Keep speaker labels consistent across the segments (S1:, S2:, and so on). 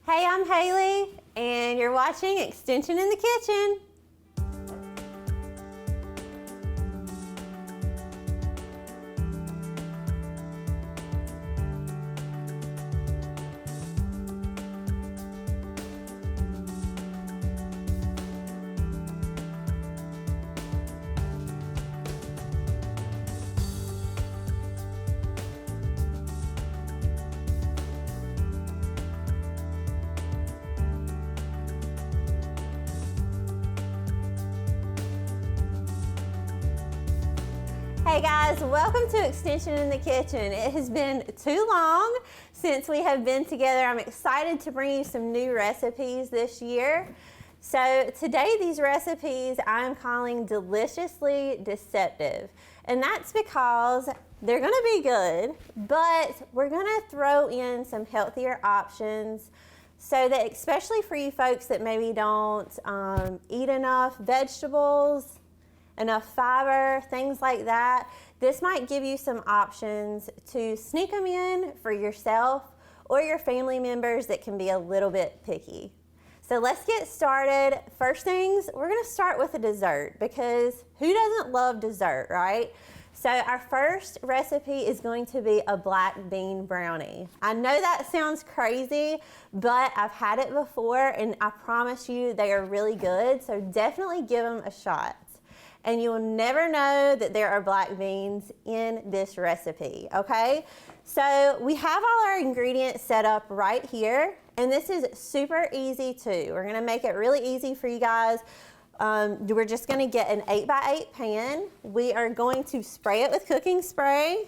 S1: Hey, I'm Haley, and you're watching Extension in the Kitchen. Hey guys, welcome to Extension in the Kitchen. It has been too long since we have been together. I'm excited to bring you some new recipes this year. So today these recipes I'm calling Deliciously Deceptive. And that's because they're gonna be good, but we're gonna throw in some healthier options so that, especially for you folks that maybe don't eat enough vegetables, enough fiber, things like that, this might give you some options to sneak them in for yourself or your family members that can be a little bit picky. So let's get started. First things, we're gonna start with a dessert because who doesn't love dessert, right? So our first recipe is going to be a black bean brownie. I know that sounds crazy, but I've had it before and I promise you they are really good. So definitely give them a shot. And you'll never know that there are black beans in this recipe, okay? So we have all our ingredients set up right here, and this is super easy too. We're gonna make it really easy for you guys. We're just gonna get an 8x8 pan. We are going to spray it with cooking spray.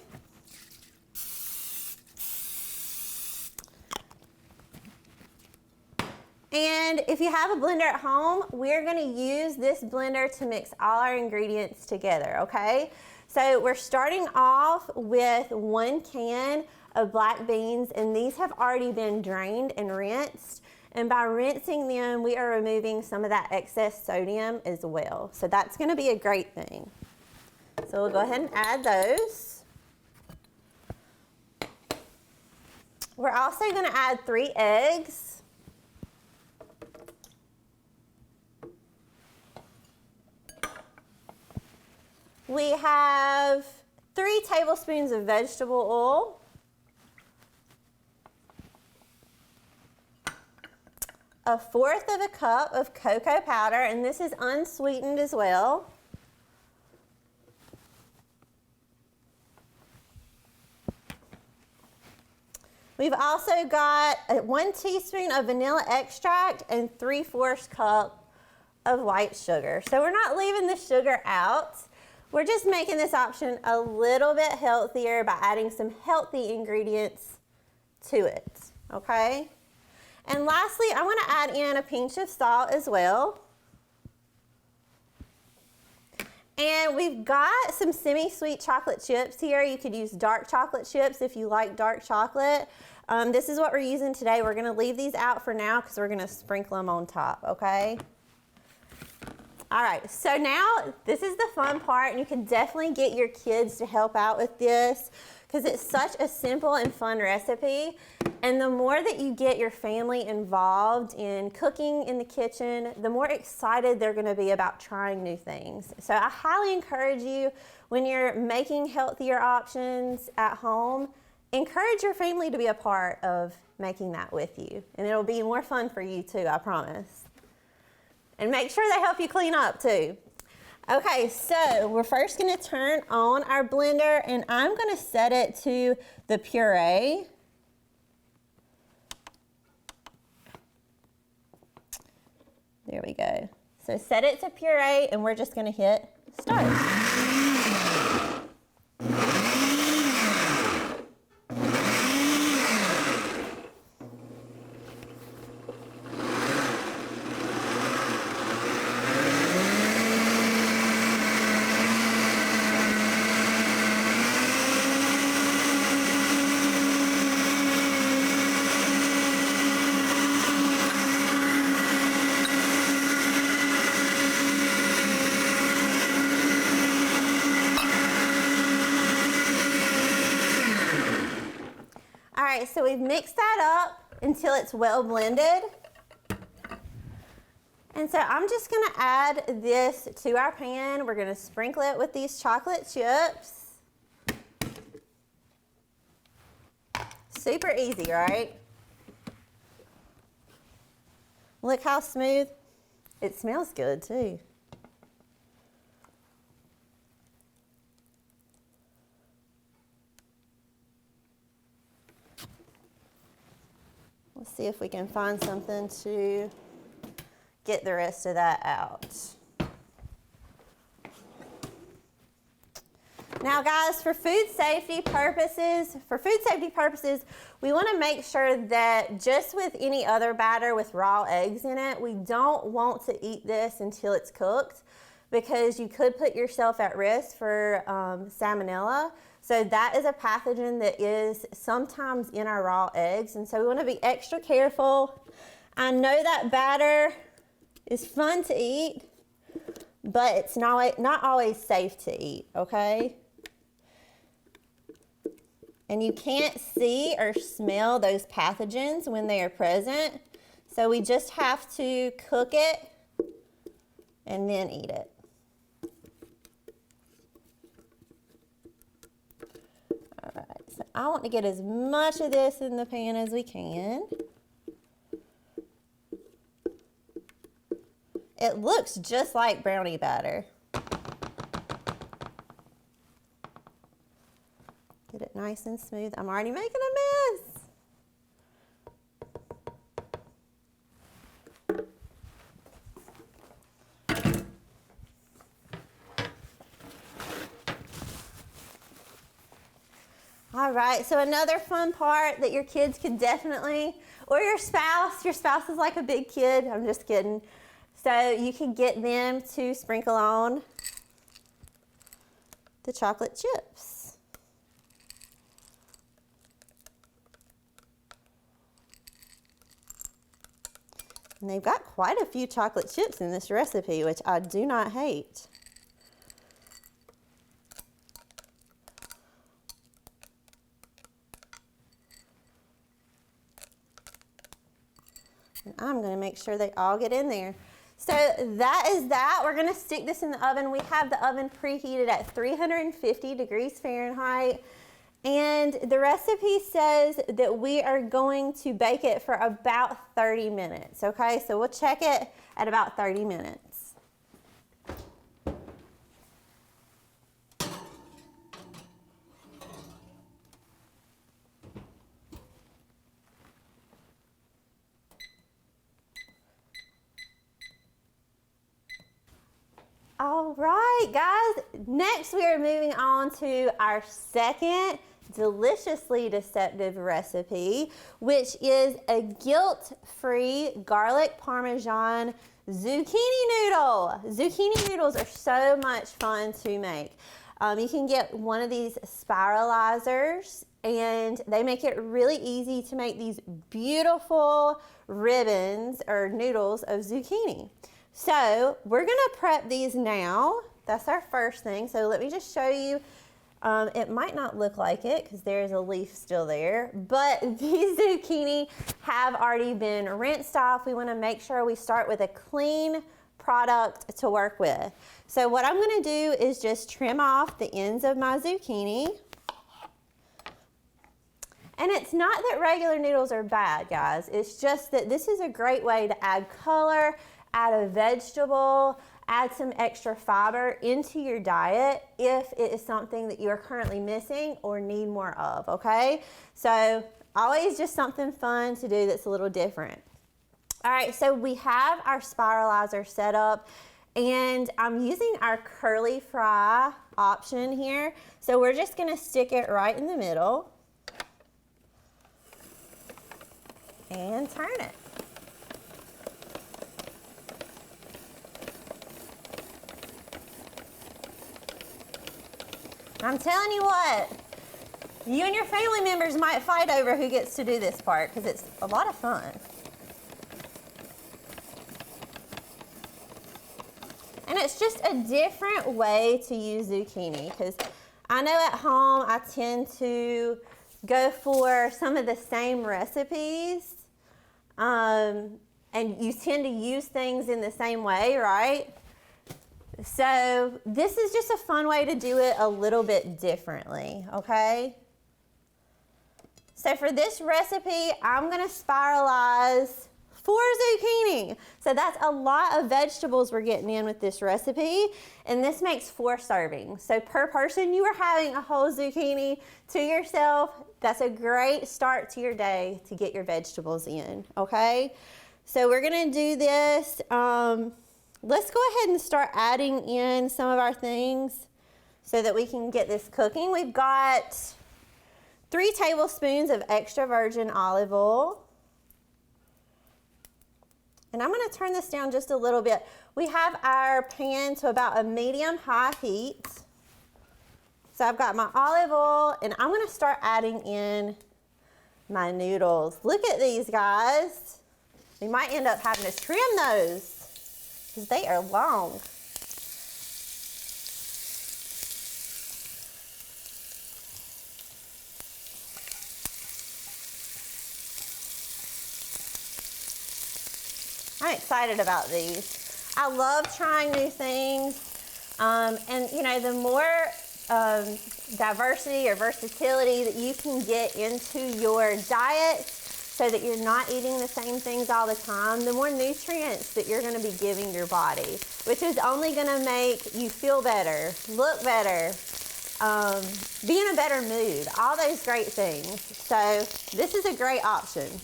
S1: And if you have a blender at home, we're gonna use this blender to mix all our ingredients together, okay? So we're starting off with 1 can of black beans, and these have already been drained and rinsed. And by rinsing them, we are removing some of that excess sodium as well. So that's gonna be a great thing. So we'll go ahead and add those. We're also gonna add 3 eggs. We have 3 tablespoons of vegetable oil, a 1/4 of a cup of cocoa powder, and this is unsweetened as well. We've also got 1 teaspoon of vanilla extract and 3/4 cup of white sugar. So we're not leaving the sugar out. We're just making this option a little bit healthier by adding some healthy ingredients to it, okay? And lastly, I want to add in a pinch of salt as well. And we've got some semi-sweet chocolate chips here. You could use dark chocolate chips if you like dark chocolate. This is what we're using today. We're going to leave these out for now because we're going to sprinkle them on top, okay? All right, so now this is the fun part, and you can definitely get your kids to help out with this because it's such a simple and fun recipe. And the more that you get your family involved in cooking in the kitchen, the more excited they're gonna be about trying new things. So I highly encourage you, when you're making healthier options at home, encourage your family to be a part of making that with you. And it'll be more fun for you too, I promise. And make sure they help you clean up too. Okay, so we're first gonna turn on our blender, and I'm gonna set it to the puree. There we go. So set it to puree, and we're just gonna hit start. right, so we've mixed that up. until it's well blended. And so I'm just gonna add this to our pan. We're gonna sprinkle it with these chocolate chips. Super easy, right? Look how smooth. It smells good too. Let's see if we can find something to get the rest of that out. Now guys, for food safety purposes, we want to make sure that just with any other batter with raw eggs in it, we don't want to eat this until it's cooked because you could put yourself at risk for salmonella. So that is a pathogen that is sometimes in our raw eggs, and so we want to be extra careful. I know that batter is fun to eat, but it's not always safe to eat, okay? And you can't see or smell those pathogens when they are present, so we just have to cook it and then eat it. All right, so I want to get as much of this in the pan as we can. It looks just like brownie batter. Get it nice and smooth. I'm already making a mess. All right, so another fun part that your kids could definitely, or your spouse is like a big kid, I'm just kidding. So you can get them to sprinkle on the chocolate chips. And they've got quite a few chocolate chips in this recipe, which I do not hate. And I'm going to make sure they all get in there. So that is that. We're going to stick this in the oven. We have the oven preheated at 350 degrees Fahrenheit. And the recipe says that we are going to bake it for about 30 minutes. Okay, so we'll check it at about 30 minutes. All right, guys, next we are moving on to our second deliciously deceptive recipe, which is a guilt-free garlic parmesan zucchini noodle. Zucchini noodles are so much fun to make. You can get one of these spiralizers, and they make it really easy to make these beautiful ribbons or noodles of zucchini. So we're gonna prep these now. That's our first thing. So let me just show you. It might not look like it because there's a leaf still there, but these zucchini have already been rinsed off. We wanna make sure we start with a clean product to work with. So what I'm gonna do is just trim off the ends of my zucchini. And it's not that regular noodles are bad, guys. It's just that this is a great way to add color, add a vegetable, add some extra fiber into your diet if it is something that you're currently missing or need more of, okay? So always just something fun to do that's a little different. All right, so we have our spiralizer set up, and I'm using our curly fry option here. So we're just gonna stick it right in the middle and turn it. I'm telling you what, you and your family members might fight over who gets to do this part because it's a lot of fun. And it's just a different way to use zucchini because I know at home I tend to go for some of the same recipes and you tend to use things in the same way, right? So this is just a fun way to do it a little bit differently, okay? So for this recipe, I'm gonna spiralize 4 zucchini. So that's a lot of vegetables we're getting in with this recipe, and this makes 4 servings. So per person, you are having a whole zucchini to yourself. That's a great start to your day to get your vegetables in, okay? So we're gonna do this. Let's go ahead and start adding in some of our things so that we can get this cooking. We've got 3 tablespoons of extra virgin olive oil. And I'm gonna turn this down just a little bit. We have our pan to about a medium-high heat. So I've got my olive oil, and I'm gonna start adding in my noodles. Look at these, guys. We might end up having to trim those because they are long. I'm excited about these. I love trying new things. And you know, the more diversity or versatility that you can get into your diet so that you're not eating the same things all the time, the more nutrients that you're gonna be giving your body, which is only gonna make you feel better, look better, be in a better mood, all those great things. So this is a great option.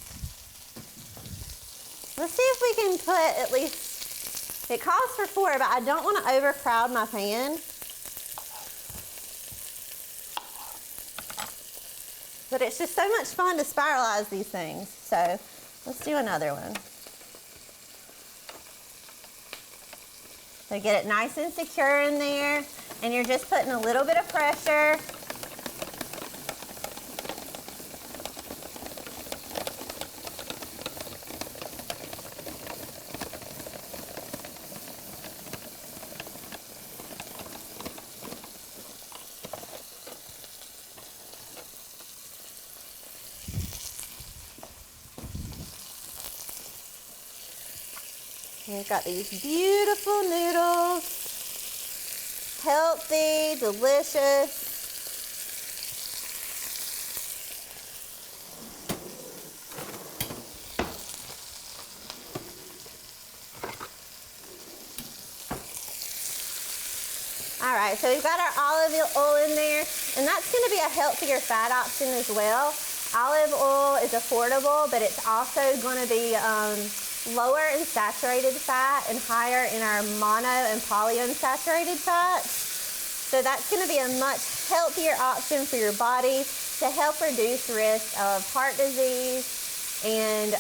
S1: Let's see if we can put at least, it calls for 4, but I don't want to overcrowd my pan. But it's just so much fun to spiralize these things. So let's do another one. So get it nice and secure in there, and you're just putting a little bit of pressure. We've got these beautiful noodles, healthy, delicious. All right, so we've got our olive oil in there, and that's going to be a healthier fat option as well. Olive oil is affordable, but it's also going to be lower in saturated fat and higher in our mono and polyunsaturated fats. So that's going to be a much healthier option for your body to help reduce risk of heart disease and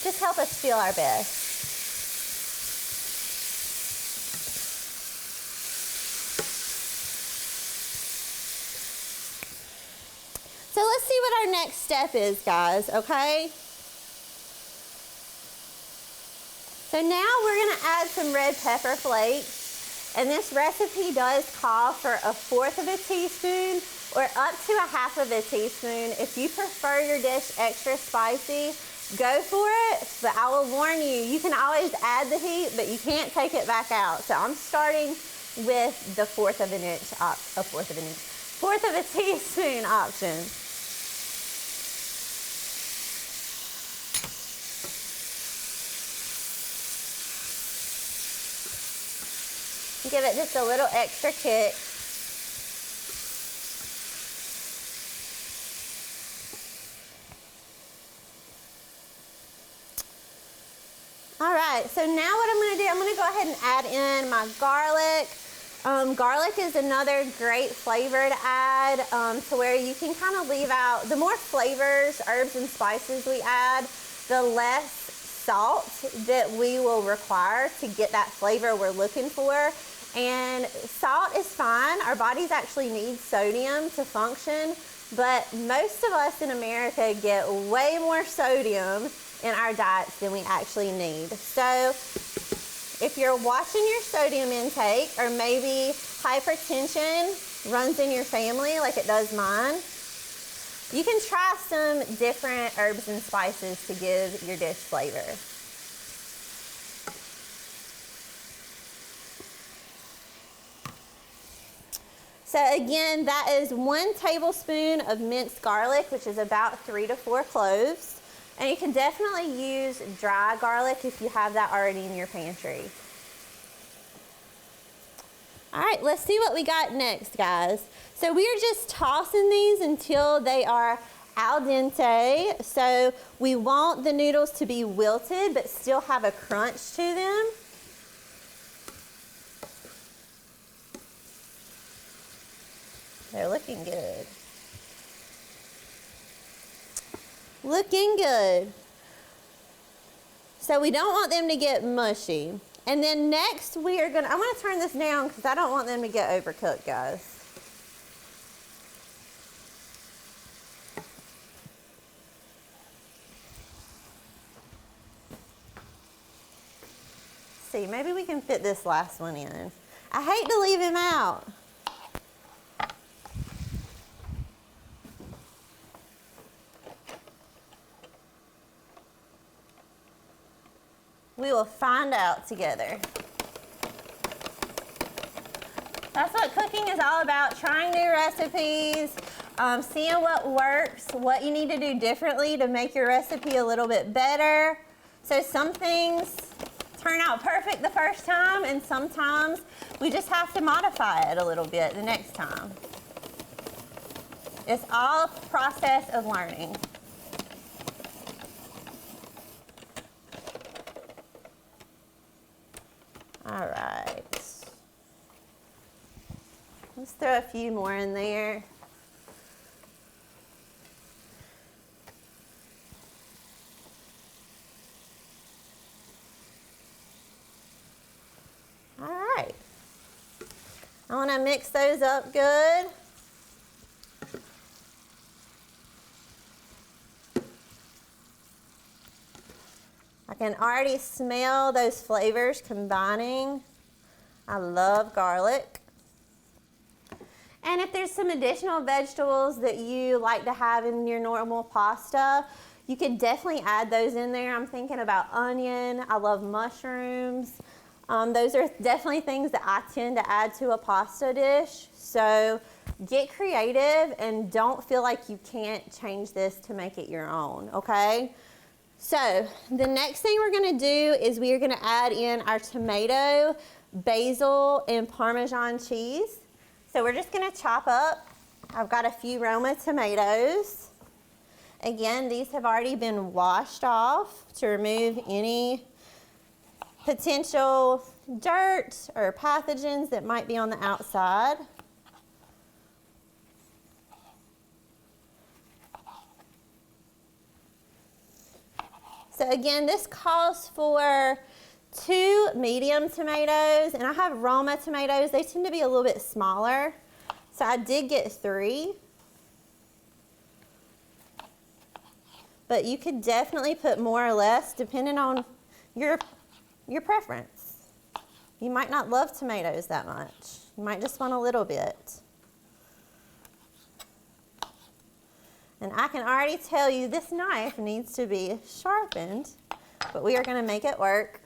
S1: just help us feel our best. So let's see what our next step is, guys, okay? So now we're gonna add some red pepper flakes, and this recipe does call for 1/4 of a teaspoon or up to 1/2 of a teaspoon. If you prefer your dish extra spicy, go for it, but I will warn you, you can always add the heat, but you can't take it back out. So I'm starting with the 1/4 of a teaspoon option. Give it just a little extra kick. All right, so now what I'm gonna do, I'm gonna go ahead and add in my garlic. Garlic is another great flavor to add to where you can kind of leave out, the more flavors, herbs, and spices we add, the less salt that we will require to get that flavor we're looking for. And salt is fine. Our bodies actually need sodium to function, but most of us in America get way more sodium in our diets than we actually need. So if you're watching your sodium intake, or maybe hypertension runs in your family like it does mine, You can try some different herbs and spices to give your dish flavor. So again, that is 1 tablespoon of minced garlic, which is about 3 to 4 cloves. And you can definitely use dry garlic if you have that already in your pantry. All right, let's see what we got next, guys. So we are just tossing these until they are al dente. So we want the noodles to be wilted, but still have a crunch to them. They're looking good. Looking good. So we don't want them to get mushy. And then next we are gonna, I'm gonna turn this down because I don't want them to get overcooked, guys. See, maybe we can fit this last one in. I hate to leave him out. We will find out together. That's what cooking is all about, trying new recipes, seeing what works, what you need to do differently to make your recipe a little bit better. So some things turn out perfect the first time, and sometimes we just have to modify it a little bit the next time. It's all a process of learning. All right. Let's throw a few more in there. All right. I want to mix those up good. I can already smell those flavors combining. I love garlic. And if there's some additional vegetables that you like to have in your normal pasta, you could definitely add those in there. I'm thinking about onion. I love mushrooms. Those are definitely things that I tend to add to a pasta dish. So get creative and don't feel like you can't change this to make it your own, okay? So the next thing we're gonna do is we are gonna add in our tomato, basil, and Parmesan cheese. So we're just gonna chop up. I've got a few Roma tomatoes. Again, these have already been washed off to remove any potential dirt or pathogens that might be on the outside. So again, this calls for 2 medium tomatoes, and I have Roma tomatoes. They tend to be a little bit smaller, so I did get 3. But you could definitely put more or less depending on your preference. You might not love tomatoes that much. You might just want a little bit. And I can already tell you this knife needs to be sharpened, but we are going to make it work.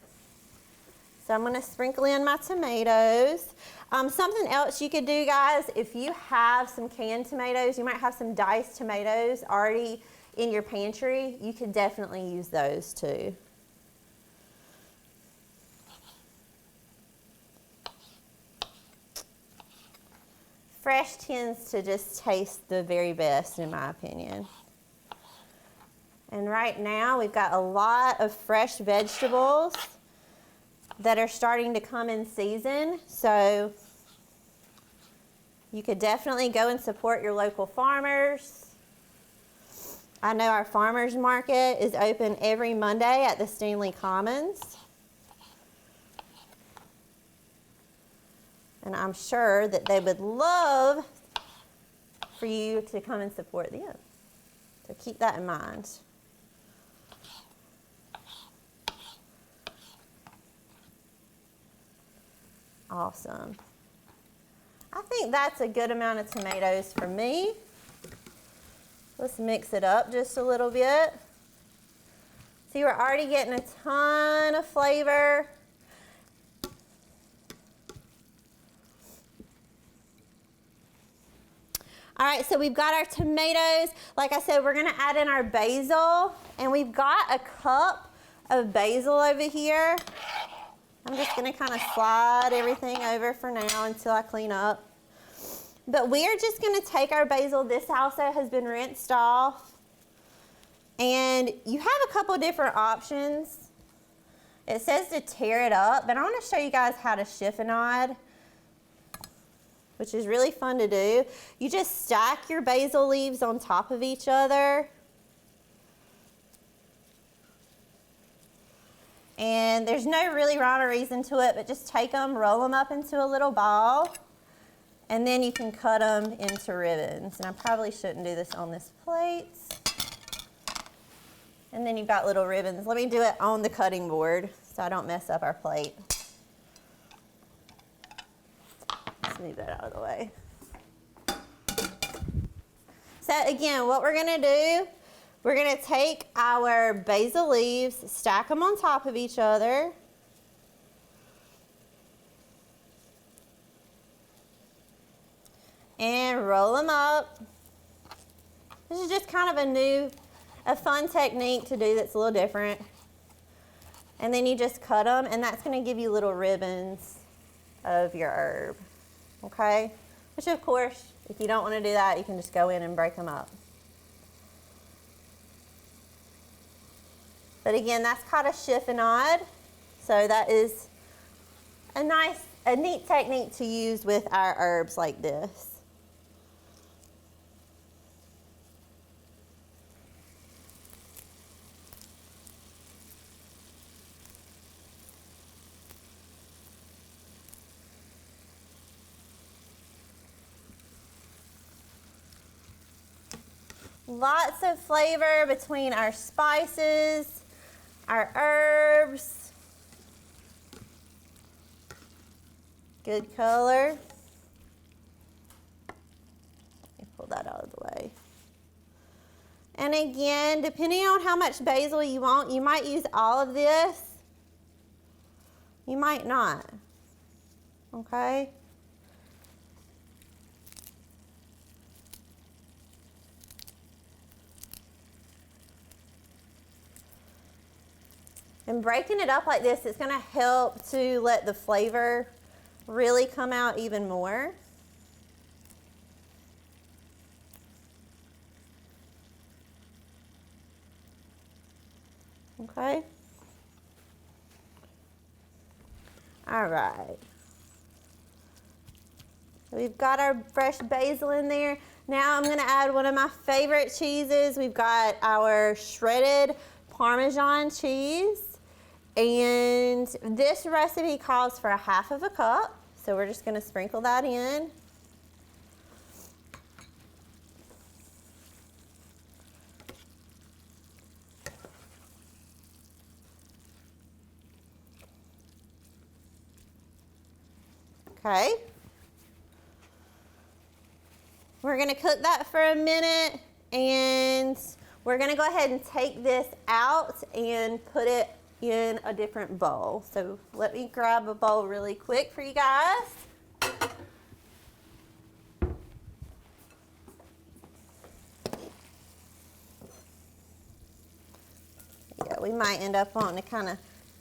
S1: So I'm going to sprinkle in my tomatoes. Something else you could do, guys, if you have some canned tomatoes, you might have some diced tomatoes already in your pantry, you could definitely use those too. Fresh tends to just taste the very best, in my opinion. And right now, we've got a lot of fresh vegetables that are starting to come in season. So you could definitely go and support your local farmers. I know our farmers market is open every Monday at the Stanley Commons. And I'm sure that they would love for you to come and support them. So keep that in mind. Awesome. I think that's a good amount of tomatoes for me. Let's mix it up just a little bit. See, we're already getting a ton of flavor. All right, so we've got our tomatoes. Like I said, we're gonna add in our basil, and we've got a cup of basil over here. I'm just gonna kind of slide everything over for now until I clean up. But we are just gonna take our basil. This also has been rinsed off. And you have a couple different options. It says to tear it up, but I wanna show you guys how to chiffonade, which is really fun to do. You just stack your basil leaves on top of each other. And there's no really rhyme or reason to it, but just take them, roll them up into a little ball, and then you can cut them into ribbons. And I probably shouldn't do this on this plate. And then you've got little ribbons. Let me do it on the cutting board so I don't mess up our plate. Let's move that out of the way. So again, what we're gonna do, we're gonna take our basil leaves, stack them on top of each other. And roll them up. This is just kind of a fun technique to do that's a little different. And then you just cut them, and that's gonna give you little ribbons of your herb, okay? Which of course, if you don't wanna do that, you can just go in and break them up. But again, that's called a chiffonade. So that is a neat technique to use with our herbs like this. Lots of flavor between our spices, our herbs. Good color. Let me pull that out of the way. And again, depending on how much basil you want, you might use all of this. You might not. Okay? And breaking it up like this, it's gonna help to let the flavor really come out even more. Okay. All right. So we've got our fresh basil in there. Now I'm gonna add one of my favorite cheeses. We've got our shredded Parmesan cheese. And this recipe calls for 1/2 cup. So we're just gonna sprinkle that in. Okay. We're gonna cook that for a minute, and we're gonna go ahead and take this out and put it in a different bowl. So let me grab a bowl really quick for you guys. Yeah, we might end up wanting to kind of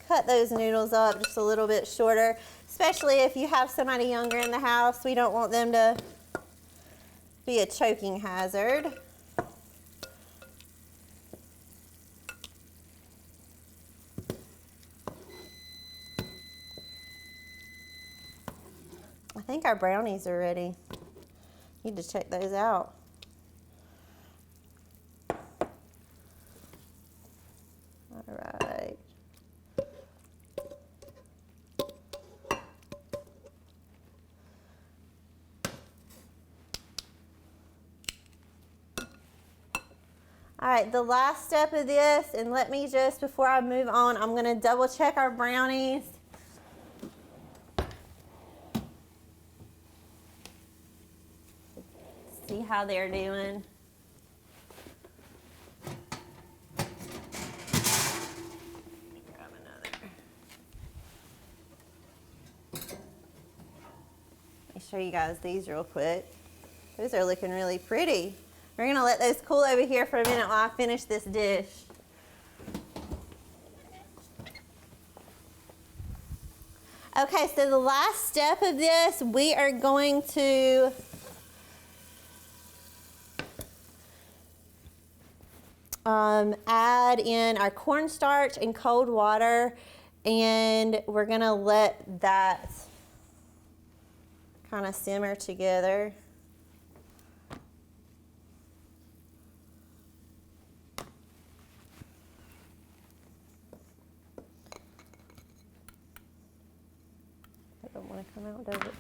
S1: cut those noodles up just a little bit shorter, especially if you have somebody younger in the house. We don't want them to be a choking hazard. I think our brownies are ready. Need to check those out. All right. All right, the last step of this, and let me just, before I move on, I'm gonna double check our brownies. See how they're doing. show you guys these real quick. Those are looking really pretty. We're gonna let those cool over here for a minute while I finish this dish. Okay, so the last step of this, we are going to add in our cornstarch and cold water, and we're gonna let that kind of simmer together. That don't want to come out, does it?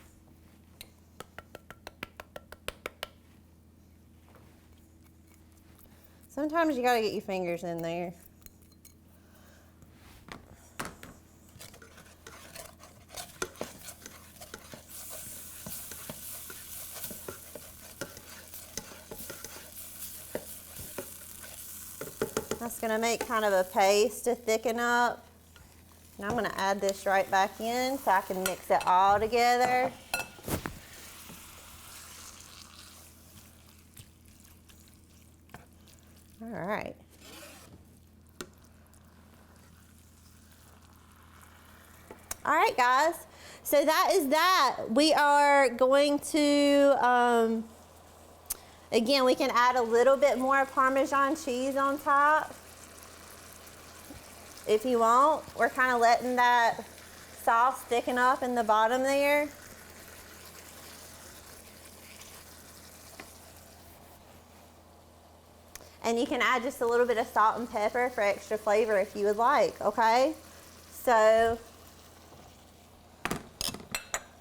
S1: Sometimes you gotta get your fingers in there. That's gonna make kind of a paste to thicken up. And I'm gonna add this right back in so I can mix it all together. All right. All right, guys. So that is that. We are going to, again, we can add a little bit more Parmesan cheese on top if you want. We're kind of letting that sauce thicken up in the bottom there. And you can add just a little bit of salt and pepper for extra flavor if you would like, okay? So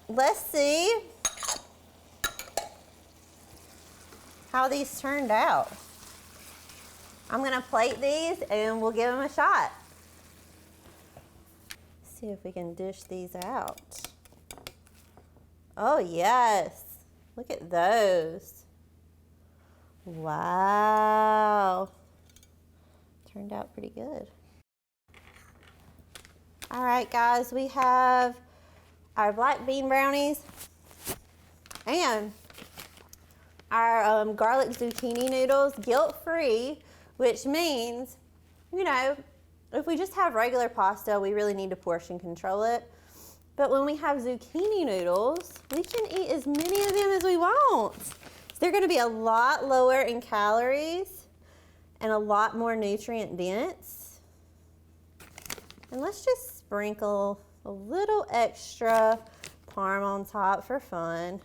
S1: let's see how these turned out. I'm gonna plate these and we'll give them a shot. See if we can dish these out. Oh yes, look at those. Wow, turned out pretty good. All right, guys, we have our black bean brownies and our garlic zucchini noodles, guilt-free, which means, you know, if we just have regular pasta, we really need to portion control it. But when we have zucchini noodles, we can eat as many of them as we want. They're gonna be a lot lower in calories and a lot more nutrient dense. And let's just sprinkle a little extra parm on top for fun.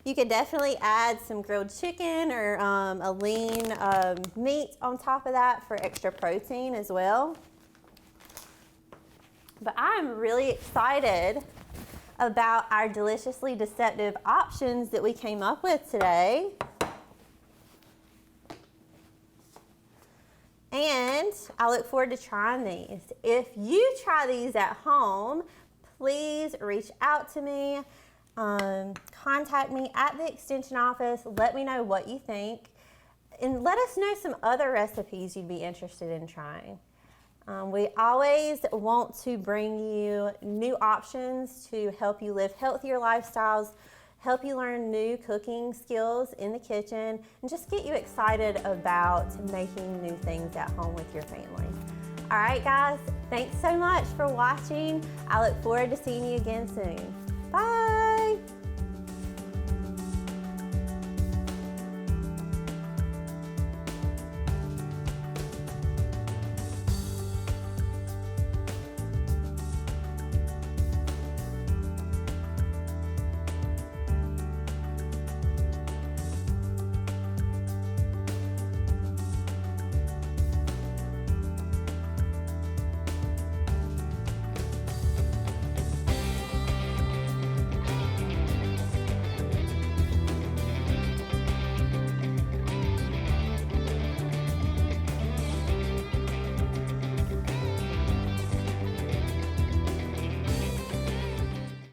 S1: You could definitely add some grilled chicken or a lean meat on top of that for extra protein as well. But I'm really excited about our deliciously deceptive options that we came up with today. And I look forward to trying these. If you try these at home, please reach out to me. Contact me at the extension office. Let me know what you think. And let us know some other recipes you'd be interested in trying. We always want to bring you new options to help you live healthier lifestyles, help you learn new cooking skills in the kitchen, and just get you excited about making new things at home with your family. All right, guys, thanks so much for watching. I look forward to seeing you again soon. Bye.